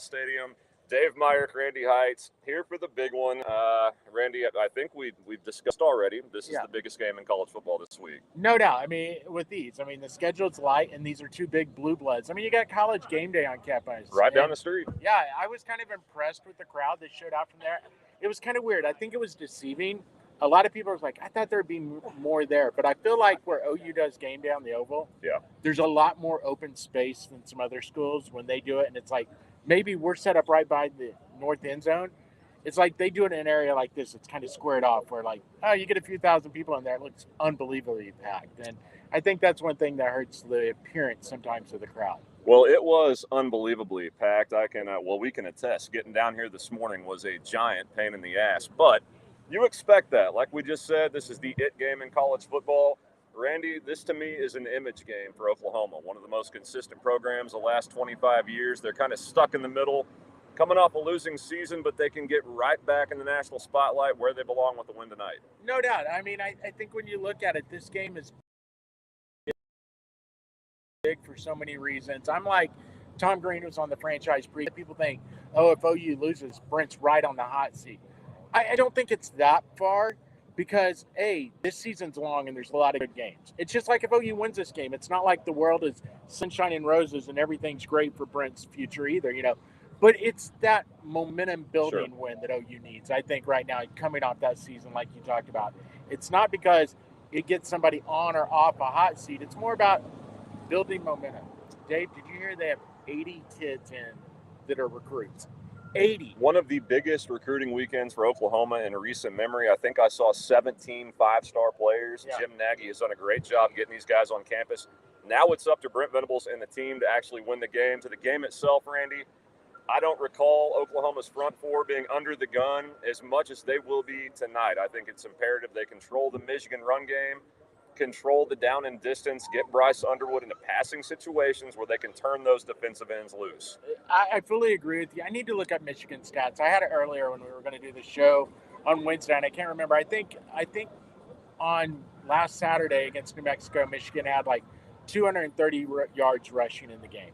Stadium. Dave Meyer, Randy Heights, here for the big one. Randy, I think we've discussed already. This is the biggest game in college football this week. No doubt. I mean, with these, I mean, the schedule's light, and these are two big blue bloods. I mean, you got College Game Day on campus. Right down the street. Yeah, I was kind of impressed with the crowd that showed out from there. It was kind of weird. I think it was deceiving. A lot of people were like, I thought there'd be more there. But I feel like where OU does game day on the Oval, there's a lot more open space than some other schools when they do it. And it's like, maybe we're set up right by the north end zone. It's like they do it in an area like this. It's kind of squared off where, like, oh, you get a few thousand people in there. It looks unbelievably packed. And I think that's one thing that hurts the appearance sometimes of the crowd. Well, it was unbelievably packed. We can attest. Getting down here this morning was a giant pain in the ass. But you expect that. Like we just said, this is the it game in college football. Randy, this to me is an image game for Oklahoma. One of the most consistent programs the last 25 years. They're kind of stuck in the middle, coming off a losing season, but they can get right back in the national spotlight where they belong with the win tonight. No doubt. I mean, I think when you look at it, this game is big for so many reasons. I'm like, Tom Green was on the franchise brief. People think, oh, if OU loses, Brent's right on the hot seat. I don't think it's that far because, A, this season's long and there's a lot of good games. It's just like if OU wins this game, it's not like the world is sunshine and roses and everything's great for Brent's future either, you know. But it's that momentum building win that OU needs, I think, right now, coming off that season like you talked about. It's not because it gets somebody on or off a hot seat. It's more about building momentum. Dave, did you hear they have 80 kids in that are recruits? 80. One of the biggest recruiting weekends for Oklahoma in recent memory. I think I saw 17 five-star players. Yeah. Jim Nagy has done a great job getting these guys on campus. Now it's up to Brent Venables and the team to actually win the game. To the game itself, Randy, I don't recall Oklahoma's front four being under the gun as much as they will be tonight. I think it's imperative they control the Michigan run game, control the down and distance, get Bryce Underwood into passing situations where they can turn those defensive ends loose. I fully agree with you. I need to look up Michigan stats. I had it earlier when we were going to do the show on Wednesday, and I can't remember. I think on last Saturday against New Mexico, Michigan had like 230 yards rushing in the game.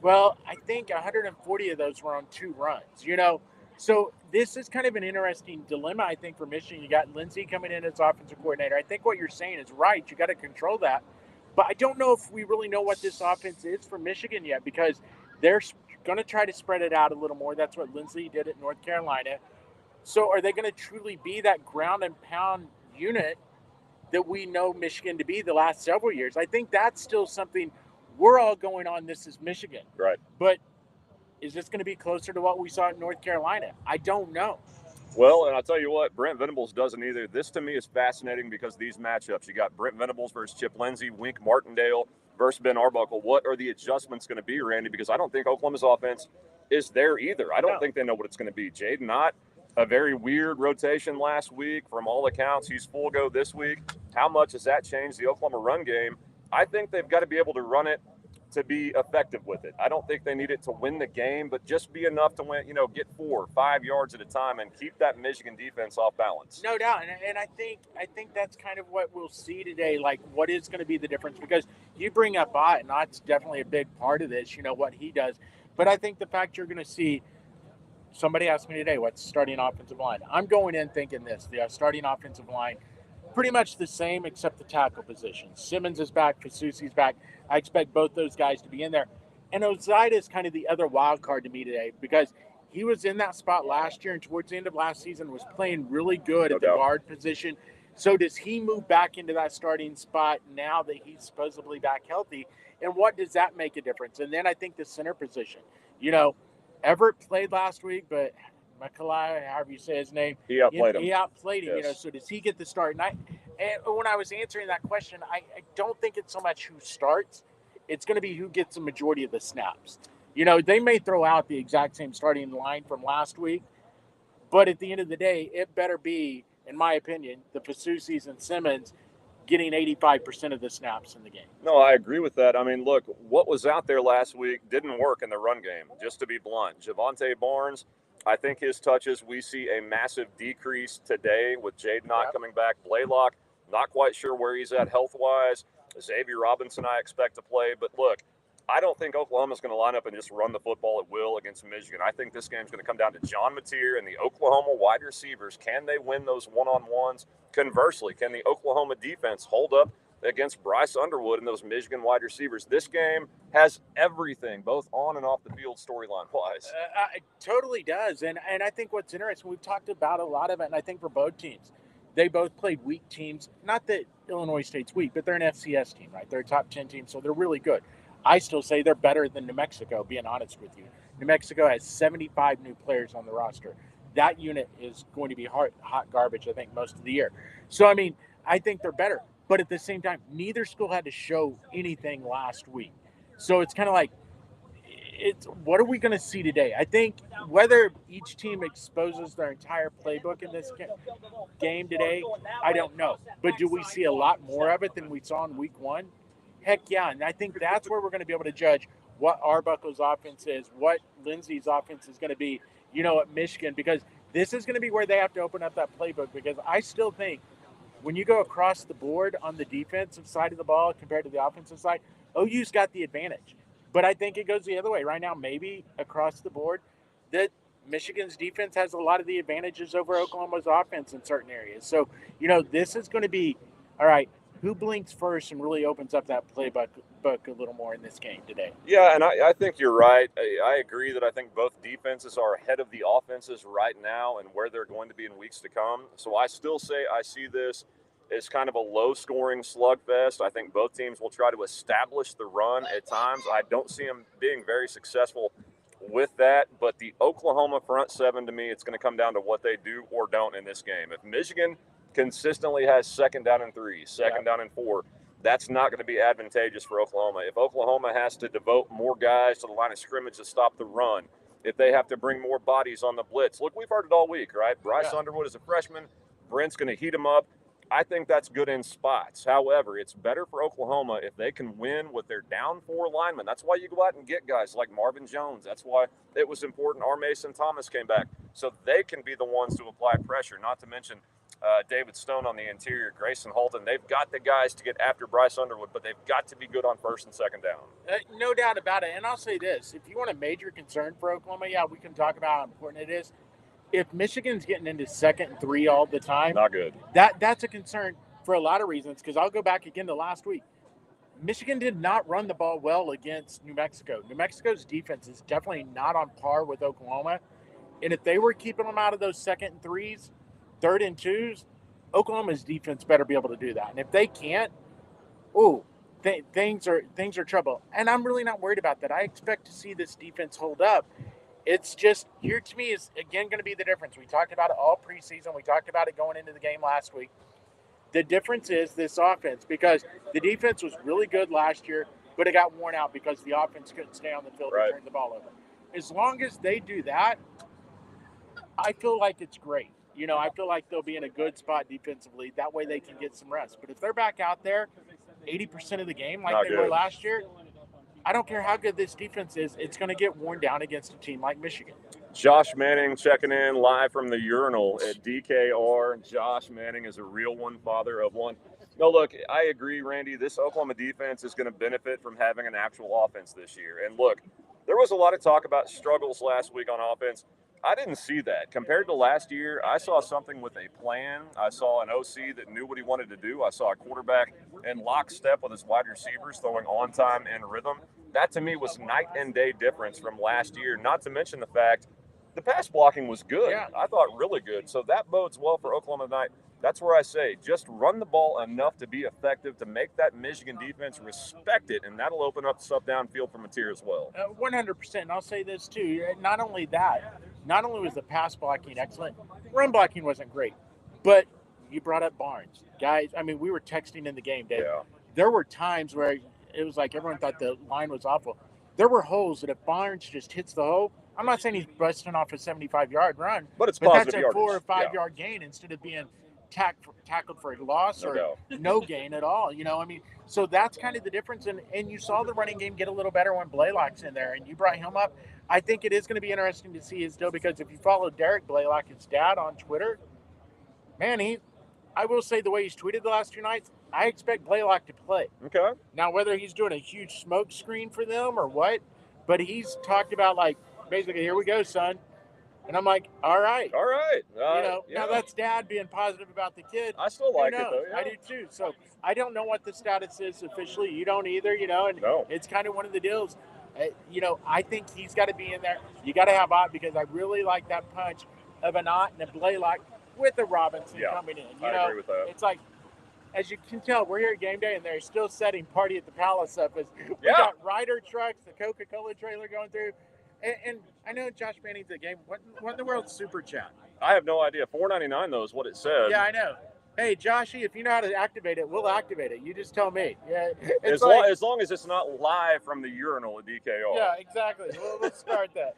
Well, I think 140 of those were on 2 runs, you know. So this is kind of an interesting dilemma, I think, for Michigan. You got Lindsey coming in as offensive coordinator. I think what you're saying is right. You got to control that. But I don't know if we really know what this offense is for Michigan yet because they're going to try to spread it out a little more. That's what Lindsey did at North Carolina. So are they going to truly be that ground and pound unit that we know Michigan to be the last several years? I think that's still something we're all going on. This is Michigan. Right. But is this going to be closer to what we saw at North Carolina? I don't know. Well, and I'll tell you what, Brent Venables doesn't either. This to me is fascinating because these matchups, you got Brent Venables versus Chip Lindsey, Wink Martindale versus Ben Arbuckle. What are the adjustments going to be, Randy? Because I don't think Oklahoma's offense is there either. I don't think they know what it's going to be. Jaden Knott, a very weird rotation last week. From all accounts, he's full go this week. How much has that changed the Oklahoma run game? I think they've got to be able to run it to be effective with it. I don't think they need it to win the game, but just be enough to win, get 4 or 5 yards at a time and keep that Michigan defense off balance. No doubt. And I think that's kind of what we'll see today, like what is going to be the difference, because you bring up Ott, and Ott's definitely a big part of this, what he does. But I think the fact you're going to see, somebody asked me today, what's starting offensive line? I'm going in thinking this, the starting offensive line, pretty much the same except the tackle position. Simmons is back, Fasusi's back. I expect both those guys to be in there. And Ozaida is kind of the other wild card to me today because he was in that spot last year and towards the end of last season was playing really good at the guard position. So does he move back into that starting spot now that he's supposedly back healthy? And what does that make a difference? And then I think the center position. Everett played last week, but McCullough, however you say his name, he outplayed him. He outplayed him, so does he get the start? And when I was answering that question, I don't think it's so much who starts. It's going to be who gets the majority of the snaps. They may throw out the exact same starting line from last week, but at the end of the day, it better be, in my opinion, the Fasusis and Simmons getting 85% of the snaps in the game. No, I agree with that. I mean, look, what was out there last week didn't work in the run game, just to be blunt. Javonte Barnes, I think his touches, we see a massive decrease today with Jaden Knott coming back. Blaylock, not quite sure where he's at health-wise. Xavier Robinson, I expect to play. But look, I don't think Oklahoma's going to line up and just run the football at will against Michigan. I think this game's going to come down to John Mateer and the Oklahoma wide receivers. Can they win those one-on-ones? Conversely, can the Oklahoma defense hold up against Bryce Underwood and those Michigan wide receivers? This game has everything, both on and off the field storyline-wise. It totally does. And I think what's interesting, we've talked about a lot of it, and I think for both teams, they both played weak teams. Not that Illinois State's weak, but they're an FCS team, right? They're a top 10 team, so they're really good. I still say they're better than New Mexico, being honest with you. New Mexico has 75 new players on the roster. That unit is going to be hot garbage, I think, most of the year. So, I mean, I think they're better. But at the same time, neither school had to show anything last week. So it's kind of like, what are we going to see today? I think whether each team exposes their entire playbook in this game today, I don't know. But do we see a lot more of it than we saw in week one? Heck yeah. And I think that's where we're going to be able to judge what Arbuckle's offense is, what Lindsey's offense is going to be, at Michigan, because this is going to be where they have to open up that playbook, because I still think when you go across the board on the defensive side of the ball compared to the offensive side, OU's got the advantage. But I think it goes the other way. Right now, maybe across the board, that Michigan's defense has a lot of the advantages over Oklahoma's offense in certain areas. So, this is going to be, all right, who blinks first and really opens up that playbook a little more in this game today? Yeah, and I think you're right. I agree that I think both defenses are ahead of the offenses right now and where they're going to be in weeks to come. So I still say I see this as kind of a low-scoring slugfest. I think both teams will try to establish the run at times. I don't see them being very successful with that, but the Oklahoma front seven, to me, it's going to come down to what they do or don't in this game. If Michigan consistently has second down and 3, second down and 4, that's not going to be advantageous for Oklahoma. If Oklahoma has to devote more guys to the line of scrimmage to stop the run, if they have to bring more bodies on the blitz, look, we've heard it all week, right? Bryce Underwood is a freshman. Brent's going to heat him up. I think that's good in spots. However, it's better for Oklahoma if they can win with their down 4 linemen. That's why you go out and get guys like Marvin Jones. That's why it was important our Mason Thomas came back, so they can be the ones to apply pressure, not to mention David Stone on the interior, Grayson Holton. They've got the guys to get after Bryce Underwood, but they've got to be good on first and second down. No doubt about it. And I'll say this. If you want a major concern for Oklahoma, we can talk about how important it is. If Michigan's getting into second and 3 all the time, not good. That's a concern for a lot of reasons, because I'll go back again to last week. Michigan did not run the ball well against New Mexico. New Mexico's defense is definitely not on par with Oklahoma. And if they were keeping them out of those second and 3s, third and 2s, Oklahoma's defense better be able to do that. And if they can't, things are trouble. And I'm really not worried about that. I expect to see this defense hold up. It's just, here to me is, again, going to be the difference. We talked about it all preseason. We talked about it going into the game last week. The difference is this offense, because the defense was really good last year, but it got worn out because the offense couldn't stay on the field and turn the ball over. As long as they do that, I feel like it's great. I feel like they'll be in a good spot defensively. That way they can get some rest. But if they're back out there 80% of the game like they were last year, I don't care how good this defense is, it's going to get worn down against a team like Michigan. Josh Manning checking in live from the urinal at DKR. Josh Manning is a real one, father of one. No, look, I agree, Randy. This Oklahoma defense is going to benefit from having an actual offense this year. And look, there was a lot of talk about struggles last week on offense. I didn't see that. Compared to last year, I saw something with a plan. I saw an OC that knew what he wanted to do. I saw a quarterback in lockstep with his wide receivers throwing on time and rhythm. That, to me, was night and day difference from last year, not to mention the fact the pass blocking was good. Yeah. I thought really good. So that bodes well for Oklahoma tonight. That's where I say just run the ball enough to be effective, to make that Michigan defense respect it, and that'll open up stuff downfield for Mateer as well. 100%. And I'll say this, too. Not only was the pass blocking excellent, run blocking wasn't great. But you brought up Barnes. Guys, I mean, we were texting in the game, Dave. Yeah. There were times where it was like everyone thought the line was awful. There were holes that if Barnes just hits the hole, I'm not saying he's busting off a 75-yard run, but that's a 4 or 5 yard gain instead of being tackled for a loss or no gain at all. So that's kind of the difference. And you saw the running game get a little better when Blaylock's in there, and you brought him up. I think it is going to be interesting to see his deal, because if you follow Derek Blaylock, his dad, on Twitter, man, I will say the way he's tweeted the last 2 nights, I expect Blaylock to play. Okay. Now, whether he's doing a huge smoke screen for them or what, but he's talked about, like, basically, here we go, son. And I'm like, all right. All right. Now that's dad being positive about the kid. I still Who like knows? it, though. Yeah. I do too. So I don't know what the status is officially. You don't either, and No. it's kind of one of the deals. I think he's got to be in there. You got to have Ott, because I really like that punch of an Ott and a Blaylock with a Robinson coming in. I agree with that. It's like, as you can tell, we're here at game day, and they're still setting Party at the Palace up. As we got Ryder trucks, the Coca-Cola trailer going through. And I know Josh Manning's the game. What in the world's Super Chat? I have no idea. $4.99 though is what it said. Yeah, I know. Hey, Joshy, if you know how to activate it, we'll activate it. You just tell me. Yeah, as long as it's not live from the urinal at DKR. Yeah, exactly. We'll start that.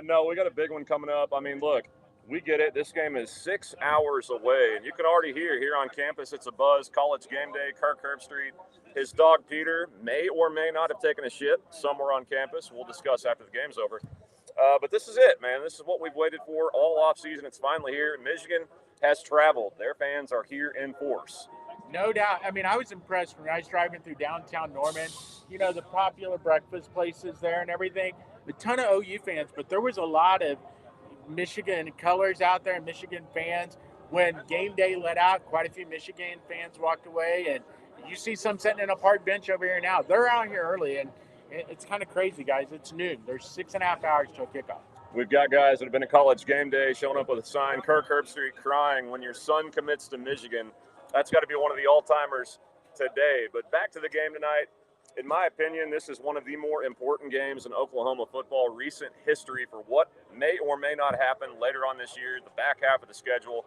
No, we got a big one coming up. I mean, look, we get it. This game is 6 hours away, and you can already hear here on campus. It's a buzz. College game day. Kirk Herbstreit. His dog Peter may or may not have taken a shit somewhere on campus. We'll discuss after the game's over. But this is it, man. This is what we've waited for all offseason. It's finally here. Michigan has traveled. Their fans are here in force. No doubt. I mean, I was impressed when I was driving through downtown Norman. The popular breakfast places there and everything. A ton of OU fans, but there was a lot of Michigan colors out there and Michigan fans. When game day let out, quite a few Michigan fans walked away, and you see some sitting in a park bench over here now. They're out here early, and it's kind of crazy, guys. It's noon. There's 6.5 hours till kickoff. We've got guys that have been at college game day showing up with a sign, Kirk Herbstreit crying, when your son commits to Michigan. That's got to be one of the all-timers today. But back to the game tonight. In my opinion, this is one of the more important games in Oklahoma football recent history for what may or may not happen later on this year, the back half of the schedule.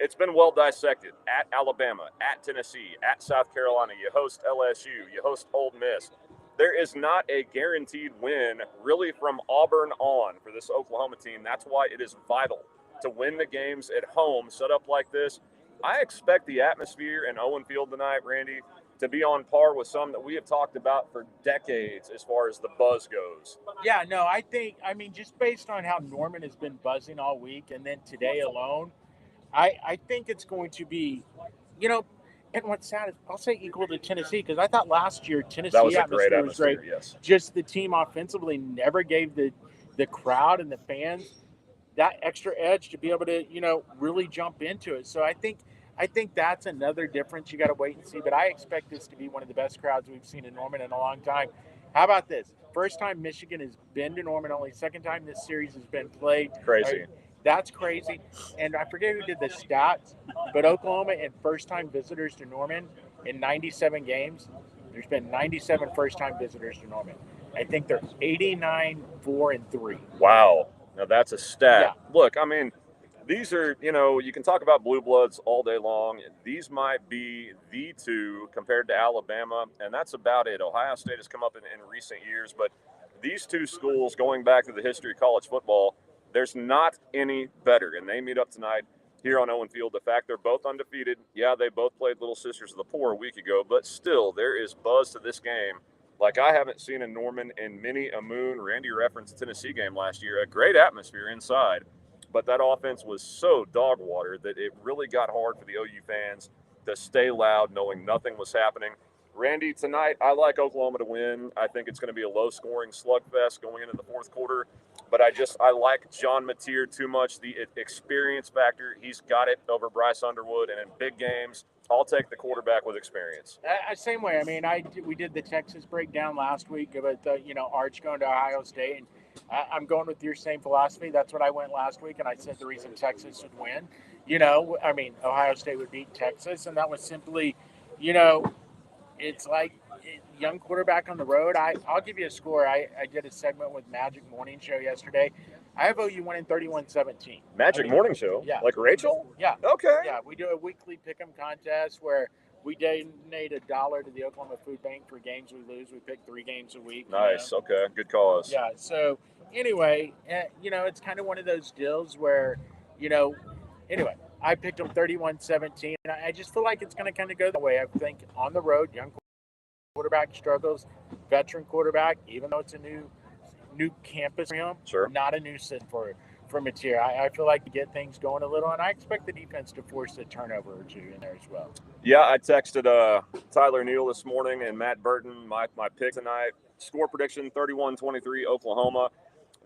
It's been well dissected. At Alabama, at Tennessee, at South Carolina. You host LSU. You host Ole Miss. There is not a guaranteed win really from Auburn on for this Oklahoma team. That's why it is vital to win the games at home set up like this. I expect the atmosphere in Owen Field tonight, Randy, to be on par with some that we have talked about for decades as far as the buzz goes. Yeah, no, I mean, just based on how Norman has been buzzing all week and then today alone, I think it's going to be, and what's sad is I'll say equal to Tennessee, because I thought last year Tennessee that was a great atmosphere, was great. Yes. Just the team offensively never gave the crowd and the fans that extra edge to be able to, really jump into it. So I think that's another difference. You got to wait and see. But I expect this to be one of the best crowds we've seen in Norman in a long time. How about this? First time Michigan has been to Norman, only second time this series has been played. Crazy. Right? That's crazy. And I forget who did the stats, but Oklahoma and first-time visitors to Norman in 97 games, there's been 97 first-time visitors to Norman. I think they're 89-4-3. Wow. Now that's a stat. Yeah. Look, I mean, these are, you can talk about blue bloods all day long. These might be the two compared to Alabama, and that's about it. Ohio State has come up in recent years, but these two schools, going back to the history of college football, there's not any better, and they meet up tonight here on Owen Field. The fact they're both undefeated, yeah, they both played Little Sisters of the Poor a week ago, but still, there is buzz to this game like I haven't seen in Norman in many a moon. Randy referenced the Tennessee game last year, a great atmosphere inside, but that offense was so dog water that it really got hard for the OU fans to stay loud knowing nothing was happening. Randy, tonight, I like Oklahoma to win. I think it's going to be a low-scoring slugfest going into the fourth quarter. But I like John Mateer too much. The experience factor, he's got it over Bryce Underwood. And in big games, I'll take the quarterback with experience. Same way. I mean, we did the Texas breakdown last week about the, Arch going to Ohio State. And I'm going with your same philosophy. That's what I went last week, and I said the reason Texas would win. Ohio State would beat Texas, and that was simply, it's like young quarterback on the road. I'll give you a score. I did a segment with Magic Morning Show yesterday. I have OU winning 31-17. Magic Morning Show? Yeah. Like Rachel? Yeah. Okay. Yeah, we do a weekly pick'em contest where we donate $1 to the Oklahoma Food Bank for games we lose. We pick 3 games a week. Nice. Okay. Good cause. Yeah. So anyway, it's kind of one of those deals where, anyway, I picked them 31-17. And I just feel like it's going to kind of go that way. I think on the road, young quarterback struggles, veteran quarterback, even though it's a new campus for him, Sure. not a new system for from a tier. I feel like to get things going a little, and I expect the defense to force a turnover or two in there as well. Yeah, I texted Tyler Neal this morning and Matt Burton, my pick tonight. Score prediction 31-23 Oklahoma.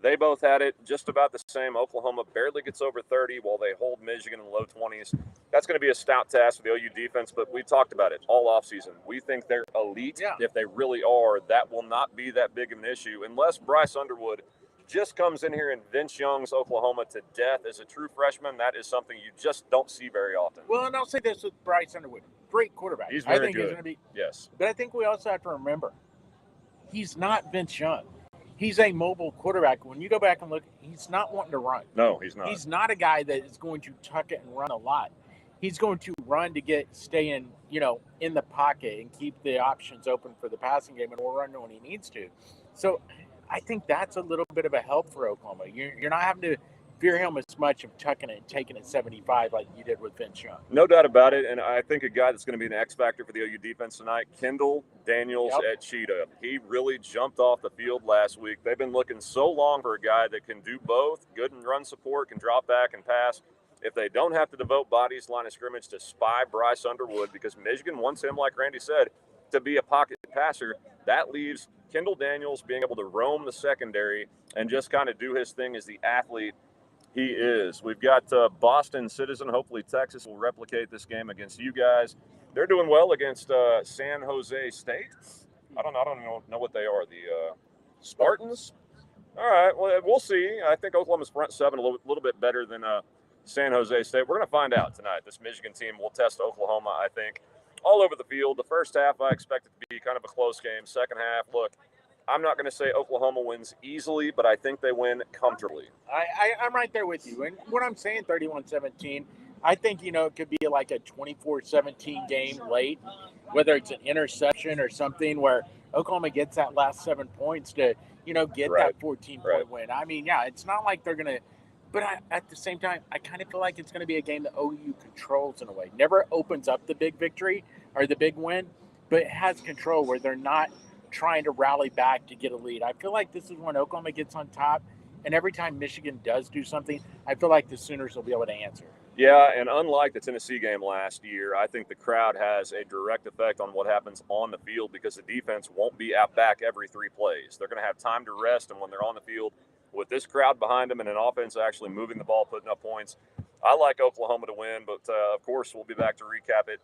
They both had it just about the same. Oklahoma barely gets over 30 while they hold Michigan in the low 20s. That's going to be a stout task for the OU defense, but we talked about it all offseason. We think they're elite. Yeah. If they really are, that will not be that big of an issue unless Bryce Underwood just comes in here and Vince Young's Oklahoma to death as a true freshman. That is something you just don't see very often. Well, and I'll say this with Bryce Underwood. Great quarterback. He's very I think good. He's going to be. Yes. But I think we also have to remember, he's not Vince Young. He's a mobile quarterback. When you go back and look, he's not wanting to run. No, he's not. He's not a guy that is going to tuck it and run a lot. He's going to run to stay in the pocket and keep the options open for the passing game, and will run when he needs to. So I think that's a little bit of a help for Oklahoma. You're not having to fear him as much of tucking it and taking it 75 like you did with Vince Young. No doubt about it, and I think a guy that's going to be an X factor for the OU defense tonight, Kendall Daniels at Cheetah. He really jumped off the field last week. They've been looking so long for a guy that can do both, good in run support, can drop back and pass. If they don't have to devote bodies line of scrimmage to spy Bryce Underwood, because Michigan wants him, like Randy said, to be a pocket passer, that leaves Kendall Daniels being able to roam the secondary and just kind of do his thing as the athlete he is. We've got Boston Citizen. Hopefully Texas will replicate this game against you guys. They're doing well against San Jose State. I don't know what they are. The Spartans? All right, well, we'll see. I think Oklahoma's front seven a little bit better than San Jose State. We're going to find out tonight. This Michigan team will test Oklahoma, I think, all over the field. The first half, I expect it to be kind of a close game. Second half, look, I'm not going to say Oklahoma wins easily, but I think they win comfortably. I'm right there with you. And when I'm saying 31-17, I think, it could be like a 24-17 game late, whether it's an interception or something where Oklahoma gets that last 7 points to, get that 14-point win. I mean, yeah, it's not like they're going to – but at the same time, I kind of feel like it's going to be a game that OU controls in a way. Never opens up the big victory or the big win, but it has control where they're not – trying to rally back to get a lead. I feel like this is when Oklahoma gets on top, and every time Michigan does do something, I feel like the Sooners will be able to answer. Yeah, and unlike the Tennessee game last year, I think the crowd has a direct effect on what happens on the field because the defense won't be out back every 3 plays. They're going to have time to rest, and when they're on the field with this crowd behind them and an offense actually moving the ball, putting up points, I like Oklahoma to win, but of course we'll be back to recap it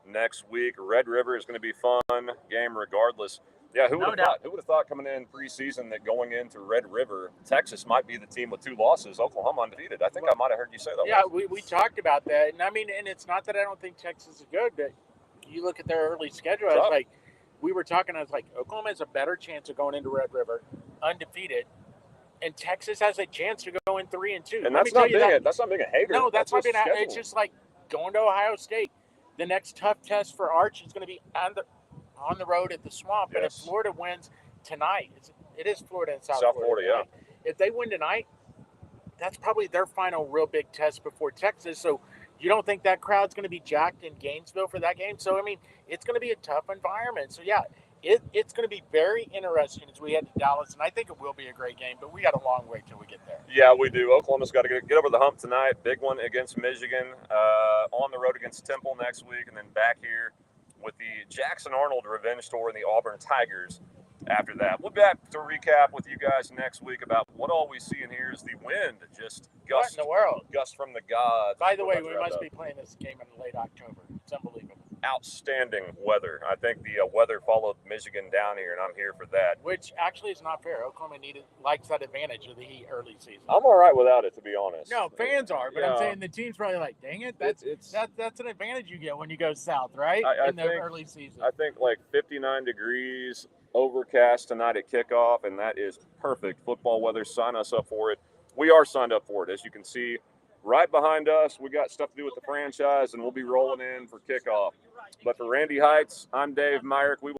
next week. Red River is going to be a fun game regardless. Yeah, who would have thought? Who would have thought coming in preseason that going into Red River, Texas might be the team with 2 losses, Oklahoma undefeated? I think I might have heard you say that. Yeah, we talked about that, and I mean, and it's not that I don't think Texas is good, but you look at their early schedule. I was like, Oklahoma has a better chance of going into Red River undefeated, and Texas has a chance to go in 3-2. And that's not being a hater. No, that's not being. It's just like going to Ohio State. The next tough test for Arch is going to be on the road at the Swamp, and if Florida wins tonight, it is Florida and South Florida. Yeah. If they win tonight, that's probably their final real big test before Texas. So you don't think that crowd's going to be jacked in Gainesville for that game? So, I mean, it's going to be a tough environment. So, yeah, it's going to be very interesting as we head to Dallas, and I think it will be a great game, but we got a long way till we get there. Yeah, we do. Oklahoma's got to get over the hump tonight. Big one against Michigan, on the road against Temple next week, and then back here with the Jackson Arnold revenge tour and the Auburn Tigers after that. We'll be back to recap with you guys next week about what all we see in here is the wind just gust. What in the world? Gust from the gods. By the way, we must be playing this game in late October. It's unbelievable. Outstanding weather. I think the weather followed Michigan down here, and I'm here for that. Which actually is not fair. Oklahoma likes that advantage of the heat early season. I'm all right without it, to be honest. No, fans are, but I'm saying the team's probably like, dang it, that's an advantage you get when you go south, right? In the early season. I think like 59 degrees, overcast tonight at kickoff, and that is perfect football weather. Sign us up for it. We are signed up for it, as you can see. Right behind us, we got stuff to do with the franchise, and we'll be rolling in for kickoff. But for Randy Heights, I'm Dave Myrick. We